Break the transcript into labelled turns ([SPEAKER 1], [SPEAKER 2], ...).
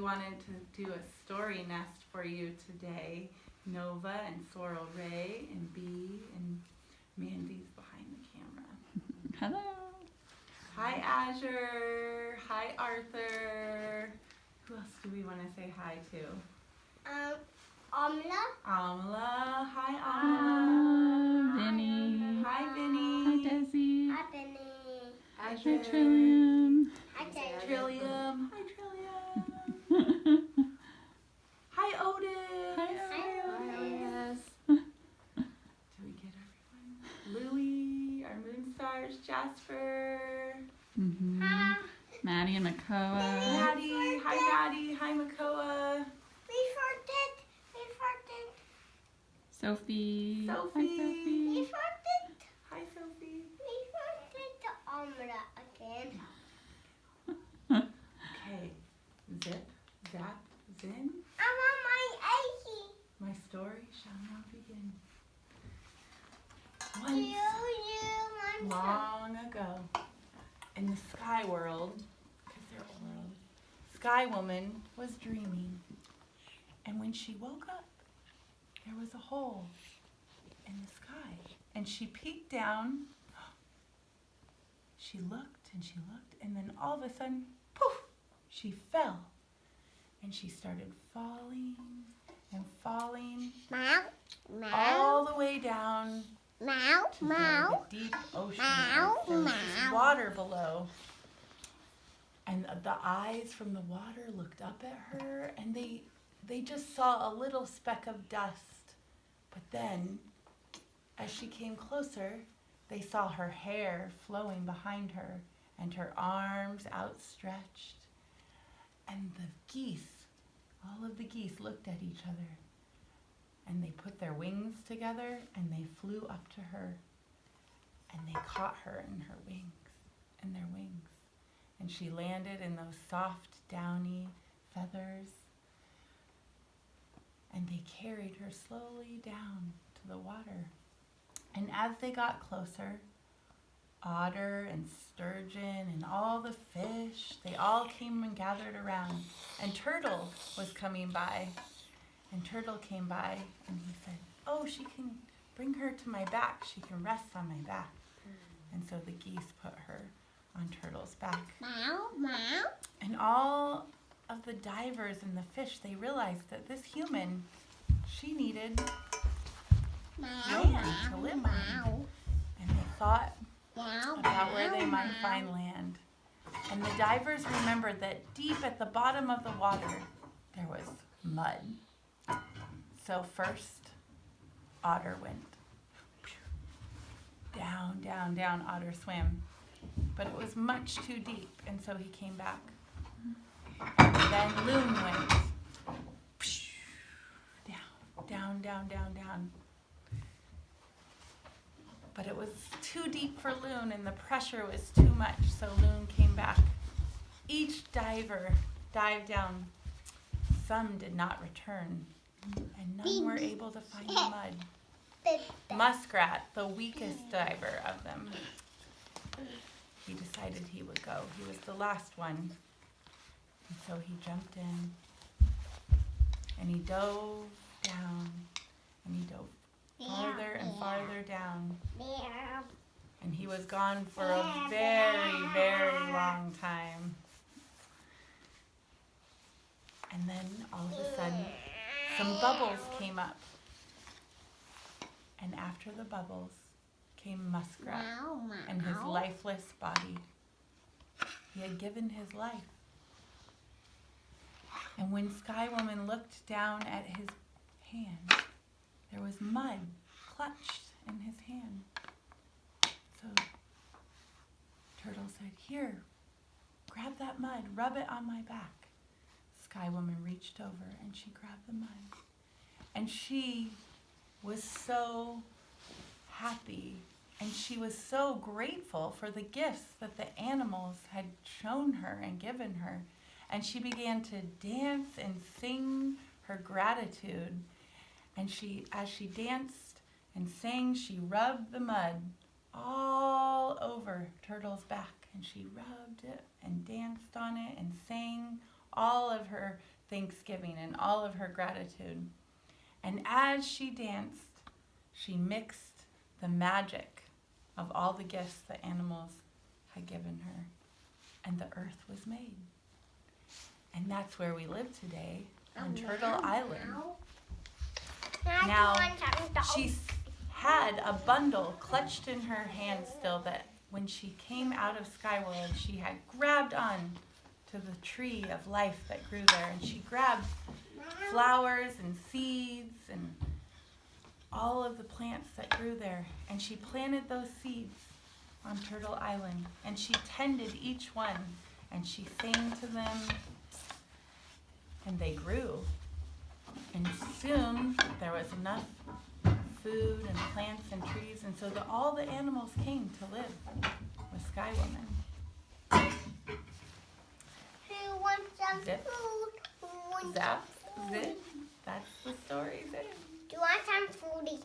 [SPEAKER 1] wanted to do a story nest for you today. Nova and Sorrel Ray and Bee and Mandy's behind the camera.
[SPEAKER 2] Hello.
[SPEAKER 1] Hi Azure. Hi Arthur. Who else do we want to say hi to?
[SPEAKER 3] Amla.
[SPEAKER 1] Amla. Hi Amla.
[SPEAKER 2] Vinny.
[SPEAKER 1] Hi Vinny.
[SPEAKER 2] Hi Desi.
[SPEAKER 3] Hi, Benny.
[SPEAKER 2] Hi Trillium.
[SPEAKER 3] Hi,
[SPEAKER 1] Trillium. Hi Trillium. Hi Otis.
[SPEAKER 2] Hi
[SPEAKER 3] Otis.
[SPEAKER 1] Do we get everyone? Louie, our moon stars, Jasper.
[SPEAKER 2] Mm-hmm. Maddie and Makoa.
[SPEAKER 1] Maddie. Hi Maddie. Hi Makoa.
[SPEAKER 3] We farted.
[SPEAKER 2] Sophie.
[SPEAKER 1] Sophie.
[SPEAKER 2] Hi Sophie.
[SPEAKER 3] We farted.
[SPEAKER 1] Hi Sophie.
[SPEAKER 3] We farted to Amla again.
[SPEAKER 1] Okay. Zip, zap, zin.
[SPEAKER 3] I want my icy.
[SPEAKER 1] My story shall now begin.
[SPEAKER 3] Do
[SPEAKER 1] Once,
[SPEAKER 3] you want some?
[SPEAKER 1] long ago, in the sky world, because they're old, Skywoman was dreaming. And when she woke up, there was a hole in the sky. And she peeked down. She looked and she looked, and then all of a sudden, poof, she fell. And she started falling and falling
[SPEAKER 3] Meow. Meow.
[SPEAKER 1] all the way down
[SPEAKER 3] Meow.
[SPEAKER 1] to
[SPEAKER 3] Meow.
[SPEAKER 1] the deep ocean.
[SPEAKER 3] Meow,
[SPEAKER 1] There was this
[SPEAKER 3] meow.
[SPEAKER 1] water below. And the eyes from the water looked up at her, and they just saw a little speck of dust. But then, as she came closer, they saw her hair flowing behind her and her arms outstretched. And the geese, all of the geese looked at each other, and they put their wings together and they flew up to her, and they caught her in her wings, in their wings. And she landed in those soft, downy feathers, and they carried her slowly down to the water. And as they got closer, otter and sturgeon and all the fish, they all came and gathered around. And Turtle was coming by. And Turtle came by and he said, "Oh, she can bring her to my back. She can rest on my back." And so the geese put her on Turtle's back.
[SPEAKER 3] Meow. Meow.
[SPEAKER 1] And all of the divers and the fish, they realized that this human, she needed
[SPEAKER 3] Meow.
[SPEAKER 1] land to live on.
[SPEAKER 3] Meow.
[SPEAKER 1] And they thought
[SPEAKER 3] Meow.
[SPEAKER 1] about where they might find land. And the divers remembered that deep at the bottom of the water, there was mud. So first, Otter went. Down, down, down, Otter swam. But it was much too deep, and so he came back. And then Loon went. Down, down, down, down, down. But it was too deep for Loon, and the pressure was too much, so Loon came back. Each diver dived down. Some did not return, and none were able to find the mud. Muskrat, the weakest diver of them, he decided he would go. He was the last one. And so he jumped in, and he dove down, and he dove farther and farther down.
[SPEAKER 3] Meow.
[SPEAKER 1] And he was gone for a very, very long time. And then all of a sudden, some bubbles came up. And after the bubbles came Muskrat
[SPEAKER 3] Meow.
[SPEAKER 1] and his
[SPEAKER 3] Meow.
[SPEAKER 1] lifeless body. He had given his life. And when Skywoman looked down at his hand, there was mud clutched in his hand. So Turtle said, "Here, grab that mud, rub it on my back." Skywoman reached over and she grabbed the mud. And she was so happy, and she was so grateful for the gifts that the animals had shown her and given her. And she began to dance and sing her gratitude. And as she danced and sang, she rubbed the mud all over Turtle's back. And she rubbed it and danced on it and sang all of her thanksgiving and all of her gratitude. And as she danced, she mixed the magic of all the gifts the animals had given her, and the earth was made. And that's where we live today, on Turtle Island. Now, she had a bundle clutched in her hand still that when she came out of Skywoman, she had grabbed on to the tree of life that grew there, and she grabbed flowers and seeds and all of the plants that grew there, and she planted those seeds on Turtle Island, and she tended each one, and she sang to them, and they grew. And soon there was enough food and plants and trees, and so all the animals came to live with Skywoman.
[SPEAKER 3] Who wants some
[SPEAKER 1] Zip.
[SPEAKER 3] food? Who wants
[SPEAKER 1] Zap,
[SPEAKER 3] some food?
[SPEAKER 1] zip, that's the story, zip.
[SPEAKER 3] Do you want some foodie?